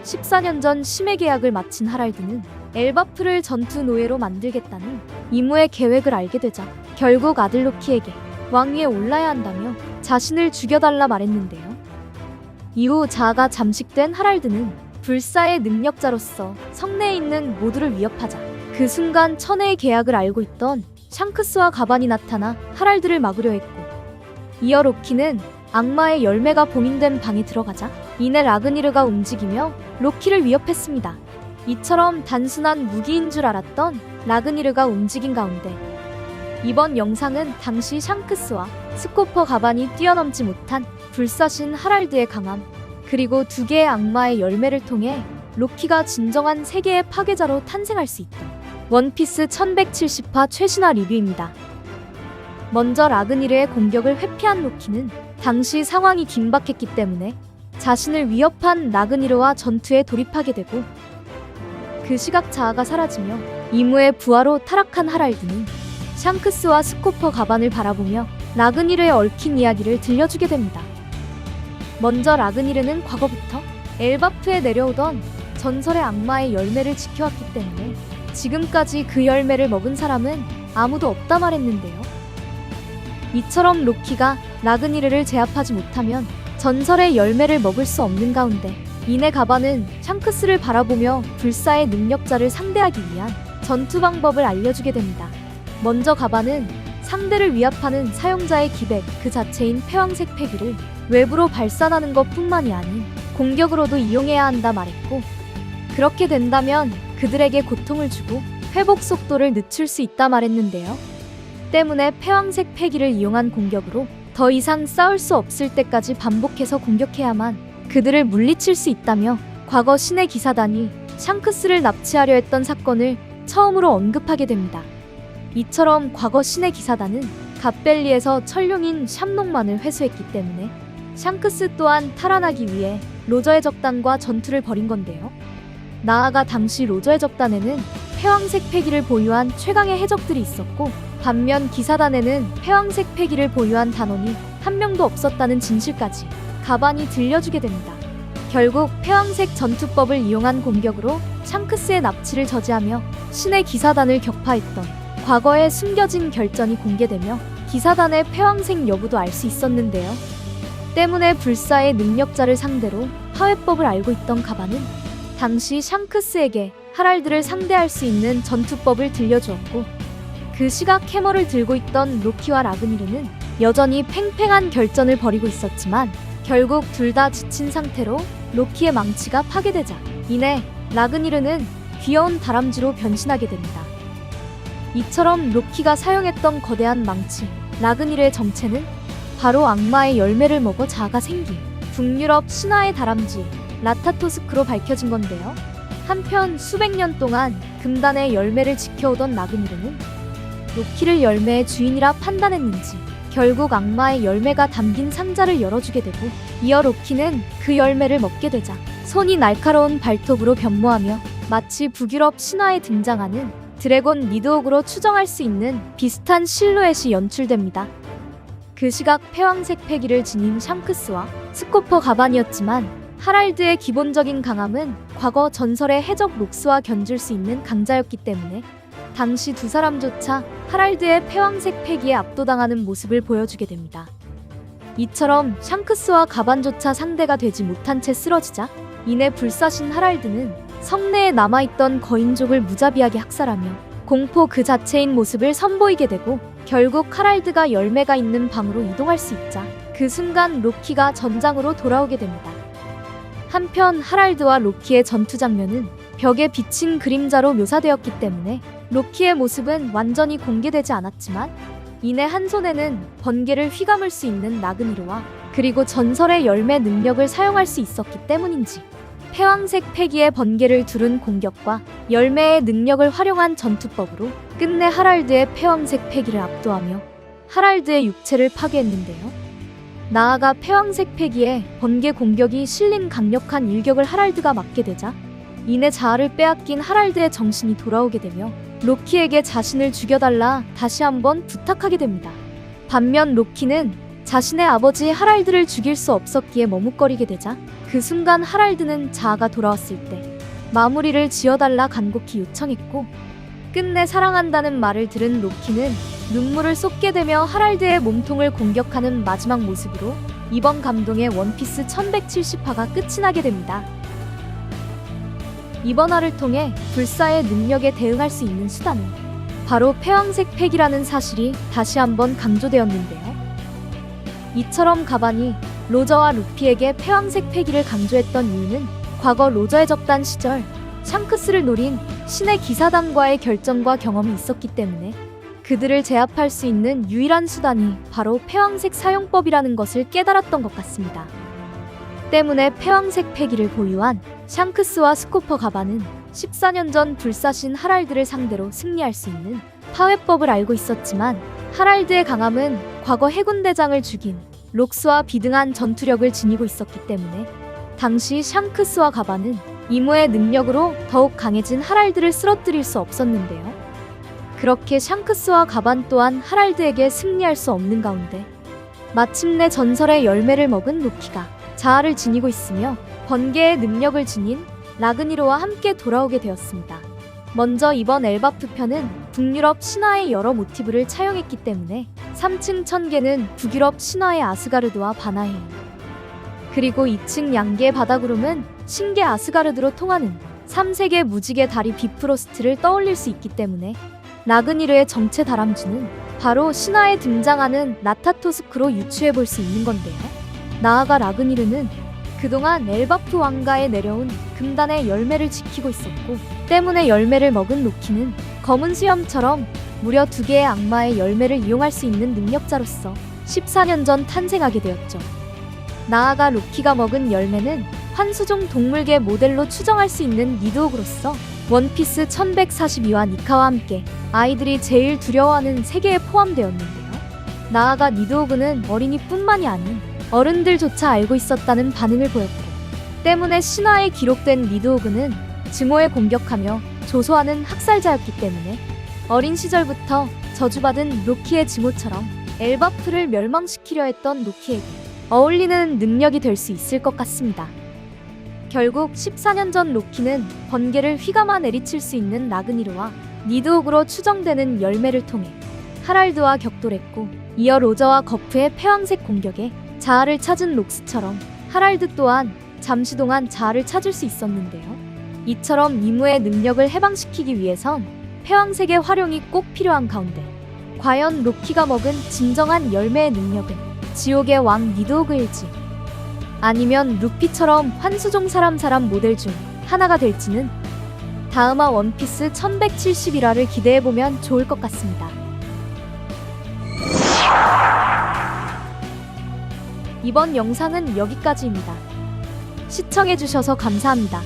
14년 전 심해 계약을 마친 하랄드는 엘바프를 전투 노예로 만들겠다는 이무의 계획을 알게 되자 결국 아들 로키에게 왕위에 올라야 한다며 자신을 죽여달라 말했는데요. 이후 자아가 잠식된 하랄드는 불사의 능력자로서 성내에 있는 모두를 위협하자 그 순간 천혜의 계약을 알고 있던 샹크스와 가반이 나타나 하랄드를 막으려 했고, 이어 로키는 악마의 열매가 봉인된 방에 들어가자 이내 라그니르가 움직이며 로키를 위협했습니다. 이처럼 단순한 무기인 줄 알았던 라그니르가 움직인 가운데 이번 영상은 당시 샹크스와 스코퍼 가반이 뛰어넘지 못한 불사신 하랄드의 강함, 그리고 두 개의 악마의 열매를 통해 로키가 진정한 세계의 파괴자로 탄생할 수 있다. 원피스 1170화 최신화 리뷰입니다. 먼저 라그니르의 공격을 회피한 로키는 당시 상황이 긴박했기 때문에 자신을 위협한 라그니르와 전투에 돌입하게 되고, 그 시각 자아가 사라지며 이무의 부하로 타락한 하랄드는 샹크스와 스코퍼 가반을 바라보며 라그니르의 얽힌 이야기를 들려주게 됩니다. 먼저 라그니르는 과거부터 엘바프에 내려오던 전설의 악마의 열매를 지켜왔기 때문에 지금까지 그 열매를 먹은 사람은 아무도 없다 말했는데요. 이처럼 로키가 라그니르를 제압하지 못하면 전설의 열매를 먹을 수 없는 가운데 이내 가반은 샹크스를 바라보며 불사의 능력자를 상대하기 위한 전투 방법을 알려주게 됩니다. 먼저 가반은 상대를 위압하는 사용자의 기백 그 자체인 패왕색 패기를 외부로 발산하는 것뿐만이 아닌 공격으로도 이용해야 한다 말했고, 그렇게 된다면 그들에게 고통을 주고 회복 속도를 늦출 수 있다 말했는데요. 때문에 패왕색 패기를 이용한 공격으로 더 이상 싸울 수 없을 때까지 반복해서 공격해야만 그들을 물리칠 수 있다며 과거 신의 기사단이 샹크스를 납치하려 했던 사건을 처음으로 언급하게 됩니다. 이처럼 과거 신의 기사단은 갓벨리에서 천룡인 샴록만을 회수했기 때문에 샹크스 또한 탈환하기 위해 로저의 적단과 전투를 벌인 건데요. 나아가 당시 로저의 적단에는 패왕색 패기를 보유한 최강의 해적들이 있었고, 반면 기사단에는 패왕색 패기를 보유한 단원이 한 명도 없었다는 진실까지 가반이 들려주게 됩니다. 결국 패왕색 전투법을 이용한 공격으로 샹크스의 납치를 저지하며 신의 기사단을 격파했던 과거의 숨겨진 결전이 공개되며 기사단의 패왕색 여부도 알 수 있었는데요. 때문에 불사의 능력자를 상대로 파회법을 알고 있던 가반은 당시 샹크스에게 하랄드를 상대할 수 있는 전투법을 들려주었고, 그 시각 해머를 들고 있던 로키와 라그니르는 여전히 팽팽한 결전을 벌이고 있었지만 결국 둘 다 지친 상태로 로키의 망치가 파괴되자 이내 라그니르는 귀여운 다람쥐로 변신하게 됩니다. 이처럼 로키가 사용했던 거대한 망치 라그니르의 정체는 바로 악마의 열매를 먹어 자아가 생긴 북유럽 신화의 다람쥐 라타토스크로 밝혀진 건데요. 한편 수백 년 동안 금단의 열매를 지켜오던 라그니르는 로키를 열매의 주인이라 판단했는지 결국 악마의 열매가 담긴 상자를 열어주게 되고, 이어 로키는 그 열매를 먹게 되자 손이 날카로운 발톱으로 변모하며 마치 북유럽 신화에 등장하는 드래곤 미드옥으로 추정할 수 있는 비슷한 실루엣이 연출됩니다. 그 시각 패왕색 패기를 지닌 샹크스와 스코퍼 가반이었지만 하랄드의 기본적인 강함은 과거 전설의 해적 록스와 견줄 수 있는 강자였기 때문에 당시 두 사람조차 하랄드의 패왕색 패기에 압도당하는 모습을 보여주게 됩니다. 이처럼 샹크스와 가반조차 상대가 되지 못한 채 쓰러지자 이내 불사신 하랄드는 성내에 남아있던 거인족을 무자비하게 학살하며 공포 그 자체인 모습을 선보이게 되고, 결국 하랄드가 열매가 있는 방으로 이동할 수 있자 그 순간 로키가 전장으로 돌아오게 됩니다. 한편 하랄드와 로키의 전투 장면은 벽에 비친 그림자로 묘사되었기 때문에 로키의 모습은 완전히 공개되지 않았지만 이내 한 손에는 번개를 휘감을 수 있는 라그니르와 그리고 전설의 열매 능력을 사용할 수 있었기 때문인지 패왕색 패기의 번개를 두른 공격과 열매의 능력을 활용한 전투법으로 끝내 하랄드의 패왕색 패기를 압도하며 하랄드의 육체를 파괴했는데요. 나아가 패왕색 패기에 번개 공격이 실린 강력한 일격을 하랄드가 맞게 되자 이내 자아를 빼앗긴 하랄드의 정신이 돌아오게 되며 로키에게 자신을 죽여달라 다시 한번 부탁하게 됩니다. 반면 로키는 자신의 아버지 하랄드를 죽일 수 없었기에 머뭇거리게 되자 그 순간 하랄드는 자아가 돌아왔을 때 마무리를 지어달라 간곡히 요청했고, 끝내 사랑한다는 말을 들은 로키는 눈물을 쏟게 되며 하랄드의 몸통을 공격하는 마지막 모습으로 이번 감동의 원피스 1170화가 끝이 나게 됩니다. 이번 화를 통해 불사의 능력에 대응할 수 있는 수단은 바로 패왕색 팩이라는 사실이 다시 한번 강조되었는데요. 이처럼 가반이 로저와 루피에게 패왕색 팩기를 강조했던 이유는 과거 로저의 접단 시절 샹크스를 노린 신의 기사단과의 결정과 경험이 있었기 때문에 그들을 제압할 수 있는 유일한 수단이 바로 패왕색 사용법이라는 것을 깨달았던 것 같습니다. 때문에 패왕색 팩기를 보유한 샹크스와 스코퍼 가반은 14년 전 불사신 하랄드를 상대로 승리할 수 있는 파회법을 알고 있었지만, 하랄드의 강함은 과거 해군대장을 죽인 록스와 비등한 전투력을 지니고 있었기 때문에 당시 샹크스와 가반은 이무의 능력으로 더욱 강해진 하랄드를 쓰러뜨릴 수 없었는데요. 그렇게 샹크스와 가반 또한 하랄드에게 승리할 수 없는 가운데 마침내 전설의 열매를 먹은 로키가 자아를 지니고 있으며 번개의 능력을 지닌 라그니로와 함께 돌아오게 되었습니다. 먼저 이번 엘바프 편은 북유럽 신화의 여러 모티브를 차용했기 때문에 3층 천계는 북유럽 신화의 아스가르드와 바나헤임, 그리고 2층 양계 바다구름은 신계 아스가르드로 통하는 3세계 무지개 다리 비프로스트를 떠올릴 수 있기 때문에 라그니르의 정체 다람쥐는 바로 신화에 등장하는 나타토스크로 유추해볼 수 있는 건데요. 나아가 라그니르는 그동안 엘바프 왕가에 내려온 금단의 열매를 지키고 있었고, 때문에 열매를 먹은 로키는 검은 수염처럼 무려 2개의 악마의 열매를 이용할 수 있는 능력자로서 14년 전 탄생하게 되었죠. 나아가 로키가 먹은 열매는 환수종 동물계 모델로 추정할 수 있는 니드옥으로서 원피스 1142와 니카와 함께 아이들이 제일 두려워하는 세계에 포함되었는데요. 나아가 니드오그는 어린이뿐만이 아닌 어른들조차 알고 있었다는 반응을 보였고, 때문에 신화에 기록된 니드오그는 증오에 공격하며 조소하는 학살자였기 때문에 어린 시절부터 저주받은 로키의 증오처럼 엘바프를 멸망시키려 했던 로키에게 어울리는 능력이 될 수 있을 것 같습니다. 결국 14년 전 로키는 번개를 휘감아 내리칠 수 있는 라그니르와 니드옥으로 추정되는 열매를 통해 하랄드와 격돌했고, 이어 로저와 거프의 패왕색 공격에 자아를 찾은 록스처럼 하랄드 또한 잠시 동안 자아를 찾을 수 있었는데요. 이처럼 이무의 능력을 해방시키기 위해선 패왕색의 활용이 꼭 필요한 가운데 과연 로키가 먹은 진정한 열매의 능력은 지옥의 왕 니드오그일지, 아니면 루피처럼 환수종 사람 모델 중 하나가 될지는 다음화 원피스 1171화를 기대해보면 좋을 것 같습니다. 이번 영상은 여기까지입니다. 시청해주셔서 감사합니다.